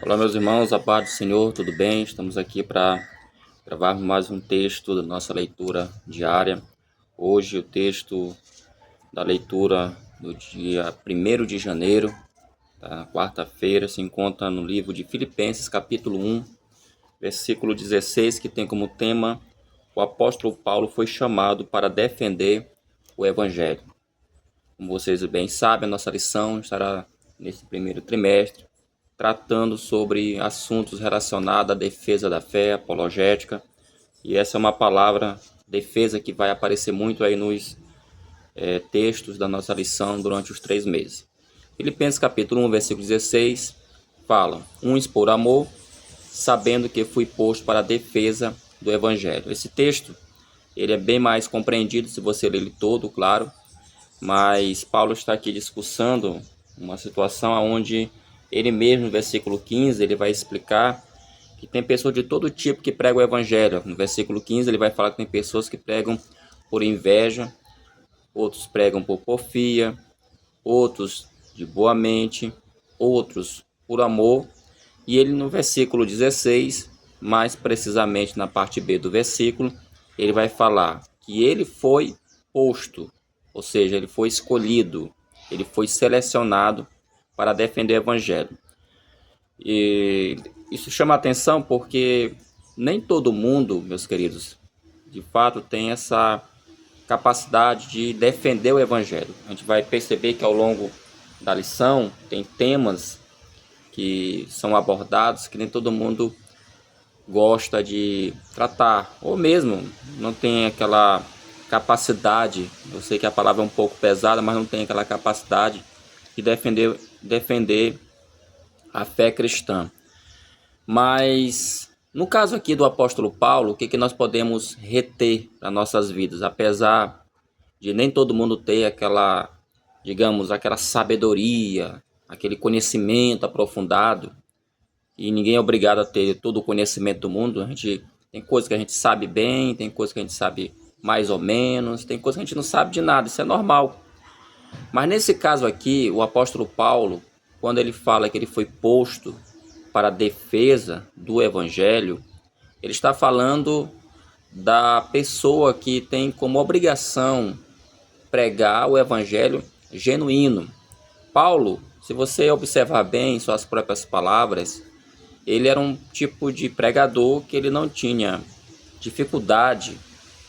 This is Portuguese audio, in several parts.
Olá, meus irmãos, a paz do Senhor, tudo bem? Estamos aqui para gravar mais um texto da nossa leitura diária. Hoje, o texto da leitura do dia 1º de janeiro, da quarta-feira, se encontra no livro de Filipenses, capítulo 1, versículo 16, que tem como tema: o apóstolo Paulo foi chamado para defender o Evangelho. Como vocês bem sabem, a nossa lição estará nesse primeiro trimestre, tratando sobre assuntos relacionados à defesa da fé, apologética. E essa é uma palavra, defesa, que vai aparecer muito aí nos textos da nossa lição durante os 3 meses. Filipenses capítulo 1, versículo 16, fala: uns por amor, sabendo que fui posto para a defesa do Evangelho. Esse texto ele é bem mais compreendido se você ler ele todo, claro, mas Paulo está aqui discussando uma situação onde ele mesmo, no versículo 15, ele vai explicar que tem pessoas de todo tipo que pregam o evangelho. No versículo 15, ele vai falar que tem pessoas que pregam por inveja, outros pregam por porfia, outros de boa mente, outros por amor. E ele, no versículo 16, mais precisamente na parte B do versículo, ele vai falar que ele foi posto, ou seja, ele foi escolhido, ele foi selecionado para defender o evangelho. E isso chama atenção porque nem todo mundo, meus queridos, de fato tem essa capacidade de defender o evangelho. A gente vai perceber que ao longo da lição tem temas que são abordados que nem todo mundo gosta de tratar, ou mesmo não tem aquela capacidade. Eu sei que a palavra é um pouco pesada, mas não tem aquela capacidade de defender a fé cristã. Mas no caso aqui do apóstolo Paulo, o que nós podemos reter para nossas vidas? Apesar de nem todo mundo ter aquela, digamos, aquela sabedoria, aquele conhecimento aprofundado, e ninguém é obrigado a ter todo o conhecimento do mundo. A gente tem coisas que a gente sabe bem, tem coisas que a gente sabe mais ou menos, tem coisas que a gente não sabe de nada, isso é normal. Mas nesse caso aqui, o apóstolo Paulo, quando ele fala que ele foi posto para a defesa do evangelho, ele está falando da pessoa que tem como obrigação pregar o evangelho genuíno. Paulo, se você observar bem suas próprias palavras, ele era um tipo de pregador que ele não tinha dificuldade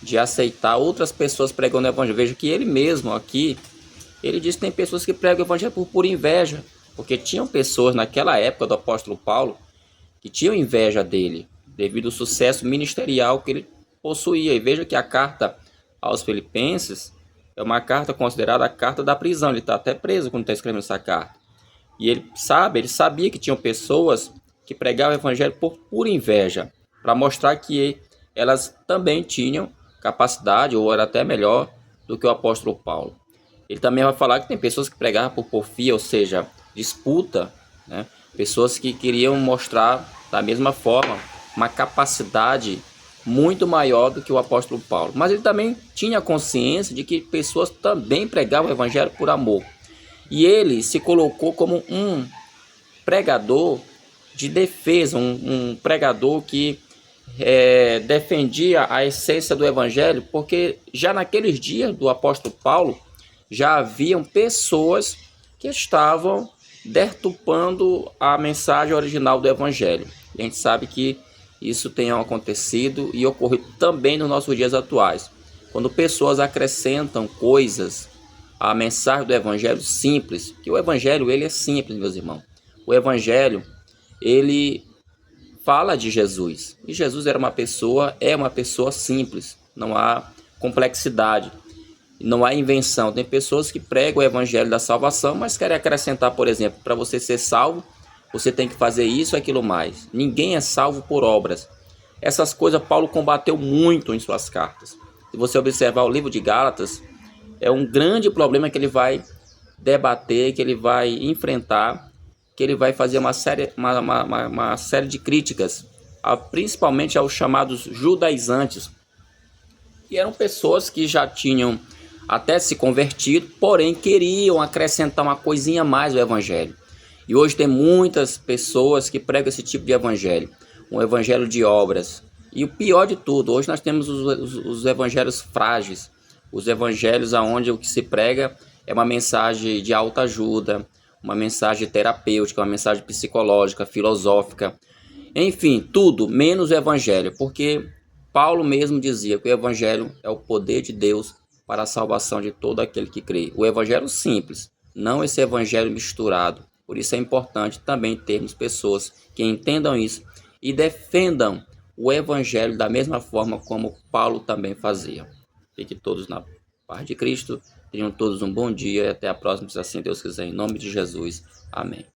de aceitar outras pessoas pregando o evangelho. Veja que ele mesmo aqui, ele diz que tem pessoas que pregam o evangelho por pura inveja, porque tinham pessoas naquela época do apóstolo Paulo que tinham inveja dele, devido ao sucesso ministerial que ele possuía. E veja que a carta aos Filipenses é uma carta considerada a carta da prisão. Ele está até preso quando está escrevendo essa carta. E ele sabia que tinham pessoas que pregavam o evangelho por pura inveja, para mostrar que elas também tinham capacidade, ou era até melhor do que o apóstolo Paulo. Ele também vai falar que tem pessoas que pregavam por porfia, ou seja, disputa, né? Pessoas que queriam mostrar da mesma forma uma capacidade muito maior do que o apóstolo Paulo. Mas ele também tinha consciência de que pessoas também pregavam o evangelho por amor. E ele se colocou como um pregador de defesa, um pregador que defendia a essência do evangelho, porque já naqueles dias do apóstolo Paulo já haviam pessoas que estavam deturpando a mensagem original do evangelho. E a gente sabe que isso tem acontecido e ocorrido também nos nossos dias atuais, quando pessoas acrescentam coisas à mensagem do evangelho simples, que o evangelho ele é simples, meus irmãos. O evangelho ele fala de Jesus, e Jesus é uma pessoa simples, não há complexidade, não há invenção. Tem pessoas que pregam o evangelho da salvação, mas querem acrescentar, por exemplo, para você ser salvo, você tem que fazer isso e aquilo mais. Ninguém é salvo por obras. Essas coisas Paulo combateu muito em suas cartas. Se você observar o livro de Gálatas, é um grande problema que ele vai debater, que ele vai enfrentar, que ele vai fazer uma série de críticas, principalmente aos chamados judaizantes, que eram pessoas que já tinham até se convertido, porém queriam acrescentar uma coisinha a mais ao evangelho. E hoje tem muitas pessoas que pregam esse tipo de evangelho, um evangelho de obras. E o pior de tudo, hoje nós temos os evangelhos frágeis, os evangelhos onde o que se prega é uma mensagem de autoajuda, uma mensagem terapêutica, uma mensagem psicológica, filosófica, enfim, tudo menos o evangelho, porque Paulo mesmo dizia que o evangelho é o poder de Deus para a salvação de todo aquele que crê. O evangelho simples, não esse evangelho misturado. Por isso é importante também termos pessoas que entendam isso e defendam o evangelho da mesma forma como Paulo também fazia. Fiquem todos na paz de Cristo, tenham todos um bom dia e até a próxima, se assim Deus quiser, em nome de Jesus. Amém.